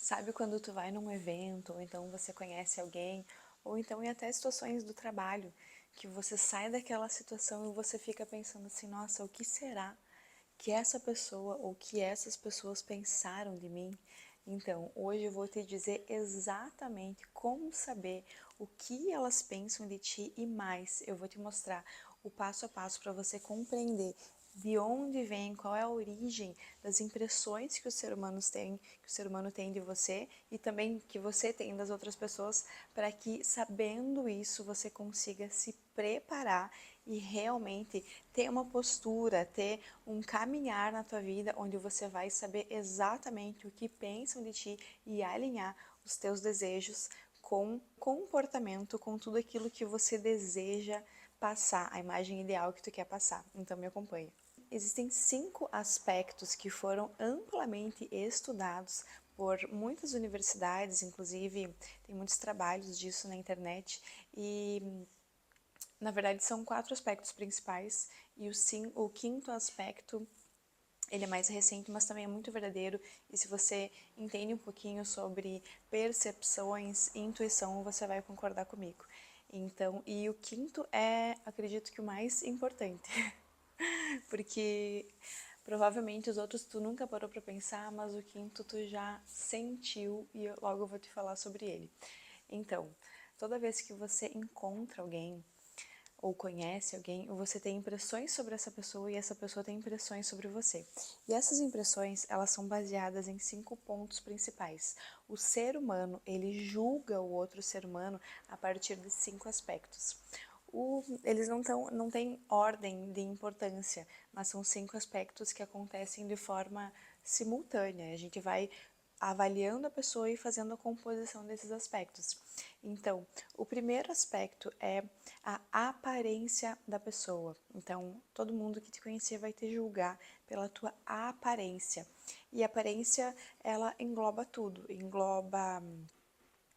Sabe quando tu vai num evento, ou então você conhece alguém, ou então em até situações do trabalho, que você sai daquela situação e você fica pensando assim, nossa, o que será que essa pessoa ou que essas pessoas pensaram de mim? Então, hoje eu vou te dizer exatamente como saber o que elas pensam de ti e mais, eu vou te mostrar o passo a passo para você compreender de onde vem, qual é a origem das impressões que o ser humano tem de você e também que você tem das outras pessoas, para que sabendo isso você consiga se preparar e realmente ter uma postura, ter um caminhar na tua vida onde você vai saber exatamente o que pensam de ti e alinhar os teus desejos com comportamento, com tudo aquilo que você deseja passar, a imagem ideal que tu quer passar. Então me acompanha. Existem 5 aspectos que foram amplamente estudados por muitas universidades, inclusive tem muitos trabalhos disso na internet, e na verdade são 4 aspectos principais, e o quinto aspecto ele é mais recente, mas também é muito verdadeiro, e se você entende um pouquinho sobre percepções e intuição, você vai concordar comigo. Então, e o quinto é, acredito que o mais importante, porque provavelmente os outros tu nunca parou para pensar, mas o quinto tu já sentiu e logo eu vou te falar sobre ele. Então, toda vez que você encontra alguém ou conhece alguém, você tem impressões sobre essa pessoa e essa pessoa tem impressões sobre você. E essas impressões, elas são baseadas em 5 pontos principais. O ser humano, ele julga o outro ser humano a partir de 5 aspectos. Eles não têm ordem de importância, mas são 5 aspectos que acontecem de forma simultânea. A gente vai avaliando a pessoa e fazendo a composição desses aspectos. Então, o primeiro aspecto é a aparência da pessoa. Então, todo mundo que te conhecer vai te julgar pela tua aparência. E a aparência, ela engloba tudo, engloba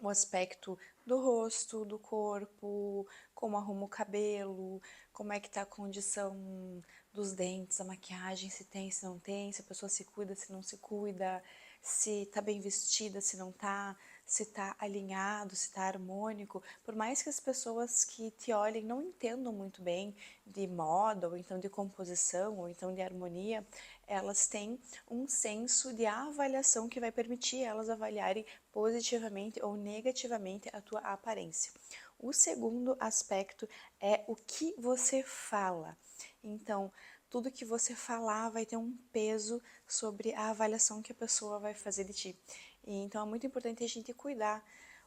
o aspecto do rosto, do corpo, como arruma o cabelo, como é que tá a condição dos dentes, a maquiagem, se tem, se não tem, se a pessoa se cuida, se não se cuida, se tá bem vestida, se não tá, se tá alinhado, se tá harmônico. Por mais que as pessoas que te olhem não entendam muito bem de moda, ou então de composição, ou então de harmonia, elas têm um senso de avaliação que vai permitir elas avaliarem positivamente ou negativamente a tua aparência. O segundo aspecto é o que você fala. Então, tudo que você falar vai ter um peso sobre a avaliação que a pessoa vai fazer de ti. E, então, é muito importante a gente cuidar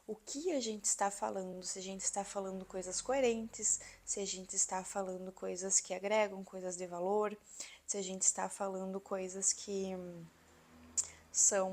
o que a gente está falando, se a gente está falando coisas coerentes, se a gente está falando coisas que agregam, coisas de valor, se a gente está falando coisas que são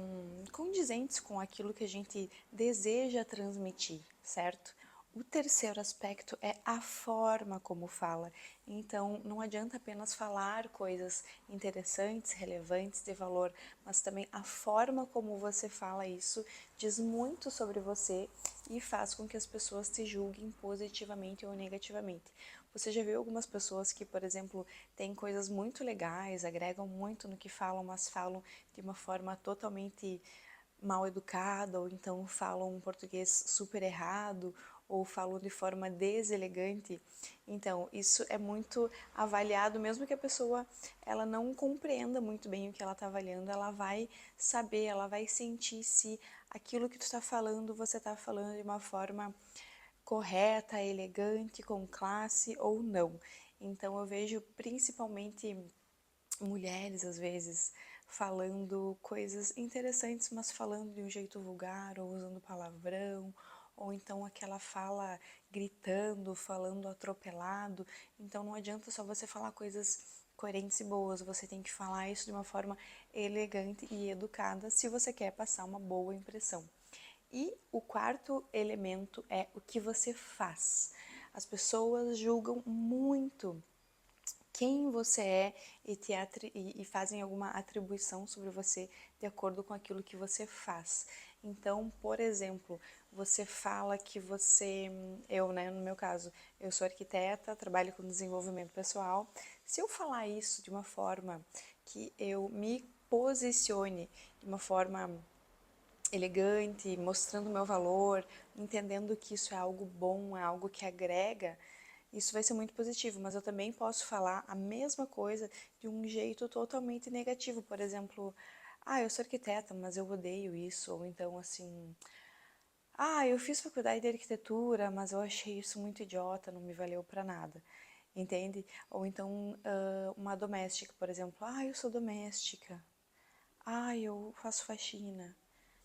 condizentes com aquilo que a gente deseja transmitir, certo? O terceiro aspecto é a forma como fala. Então, não adianta apenas falar coisas interessantes, relevantes, de valor, mas também a forma como você fala isso diz muito sobre você e faz com que as pessoas te julguem positivamente ou negativamente. Você já viu algumas pessoas que, por exemplo, têm coisas muito legais, agregam muito no que falam, mas falam de uma forma totalmente mal educada, ou então falam um português super errado, ou falam de forma deselegante. Então, isso é muito avaliado, mesmo que a pessoa ela não compreenda muito bem o que ela está avaliando, ela vai saber, ela vai sentir se aquilo que tu está falando, você está falando de uma forma correta, elegante, com classe ou não. Então eu vejo principalmente mulheres às vezes falando coisas interessantes, mas falando de um jeito vulgar ou usando palavrão, ou então aquela fala gritando, falando atropelado. Então não adianta só você falar coisas coerentes e boas, você tem que falar isso de uma forma elegante e educada se você quer passar uma boa impressão. E o quarto elemento é o que você faz. As pessoas julgam muito quem você é e fazem alguma atribuição sobre você de acordo com aquilo que você faz. Então, por exemplo, você fala que né, no meu caso, eu sou arquiteta, trabalho com desenvolvimento pessoal. Se eu falar isso de uma forma que eu me posicione de uma forma elegante, mostrando o meu valor, entendendo que isso é algo bom, é algo que agrega, isso vai ser muito positivo, mas eu também posso falar a mesma coisa de um jeito totalmente negativo. Por exemplo, eu sou arquiteta, mas eu odeio isso. Ou então, assim, eu fiz faculdade de arquitetura, mas eu achei isso muito idiota, não me valeu pra nada. Entende? Ou então, uma doméstica, por exemplo. Eu sou doméstica. Eu faço faxina.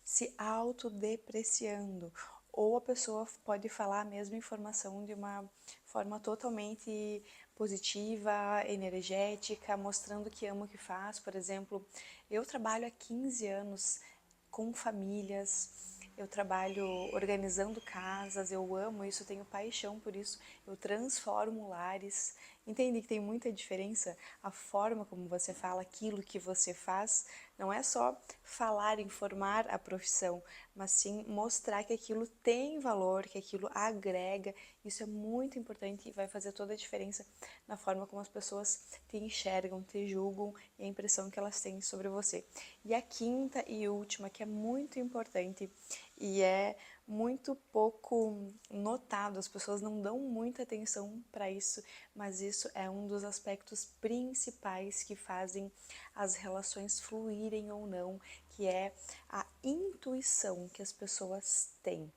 Se autodepreciando. Ou a pessoa pode falar a mesma informação de uma forma totalmente positiva, energética, mostrando que ama o que faz. Por exemplo, eu trabalho há 15 anos com famílias, eu trabalho organizando casas, eu amo isso, tenho paixão por isso, eu transformo lares. Entende que tem muita diferença a forma como você fala, aquilo que você faz. Não é só falar, informar a profissão, mas sim mostrar que aquilo tem valor, que aquilo agrega. Isso é muito importante e vai fazer toda a diferença na forma como as pessoas te enxergam, te julgam e a impressão que elas têm sobre você. E a quinta e última, que é muito importante e é muito pouco notado, as pessoas não dão muita atenção para isso, mas isso é um dos aspectos principais que fazem as relações fluírem ou não, que é a intuição que as pessoas têm.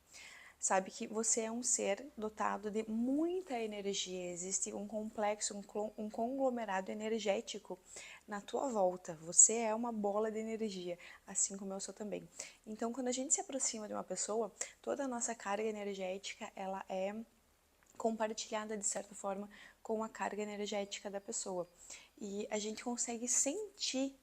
Sabe que você é um ser dotado de muita energia, existe um complexo, um conglomerado energético na tua volta. Você é uma bola de energia, assim como eu sou também. Então, quando a gente se aproxima de uma pessoa, toda a nossa carga energética, ela é compartilhada de certa forma com a carga energética da pessoa. E a gente consegue sentir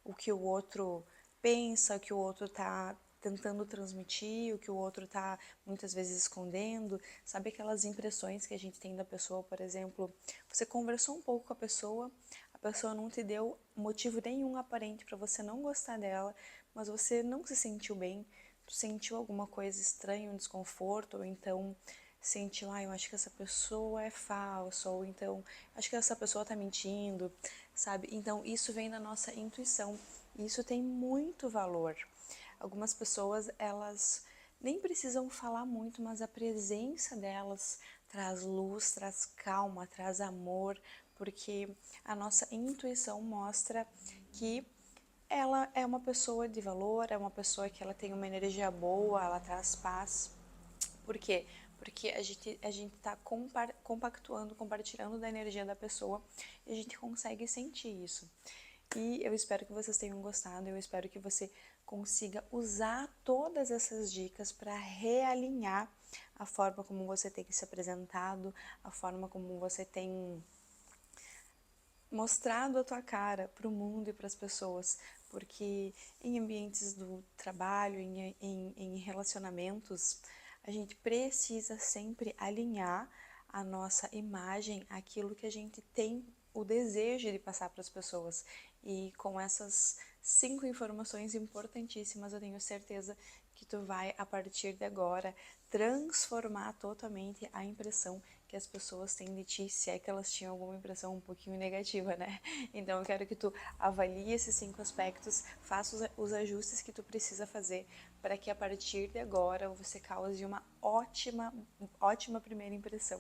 o que o outro pensa, o que o outro está tentando transmitir, o que o outro está muitas vezes escondendo, sabe aquelas impressões que a gente tem da pessoa, por exemplo, você conversou um pouco com a pessoa não te deu motivo nenhum aparente para você não gostar dela, mas você não se sentiu bem, tu sentiu alguma coisa estranha, um desconforto, ou então sentiu, eu acho que essa pessoa é falsa, ou então, acho que essa pessoa tá mentindo, sabe? Então, isso vem da nossa intuição, e isso tem muito valor. Algumas pessoas, elas nem precisam falar muito, mas a presença delas traz luz, traz calma, traz amor, porque a nossa intuição mostra que ela é uma pessoa de valor, é uma pessoa que ela tem uma energia boa, ela traz paz. Por quê? Porque a gente tá compactuando, compartilhando da energia da pessoa e a gente consegue sentir isso. E eu espero que vocês tenham gostado, eu espero que você consiga usar todas essas dicas para realinhar a forma como você tem se apresentado, a forma como você tem mostrado a tua cara para o mundo e para as pessoas, porque em ambientes do trabalho, em relacionamentos, a gente precisa sempre alinhar a nossa imagem àquilo que a gente tem o desejo de passar para as pessoas. E com essas 5 informações importantíssimas, eu tenho certeza que tu vai, a partir de agora, transformar totalmente a impressão que as pessoas têm de ti, se é que elas tinham alguma impressão um pouquinho negativa, né? Então eu quero que tu avalie esses 5 aspectos, faça os ajustes que tu precisa fazer para que a partir de agora você cause uma ótima primeira impressão.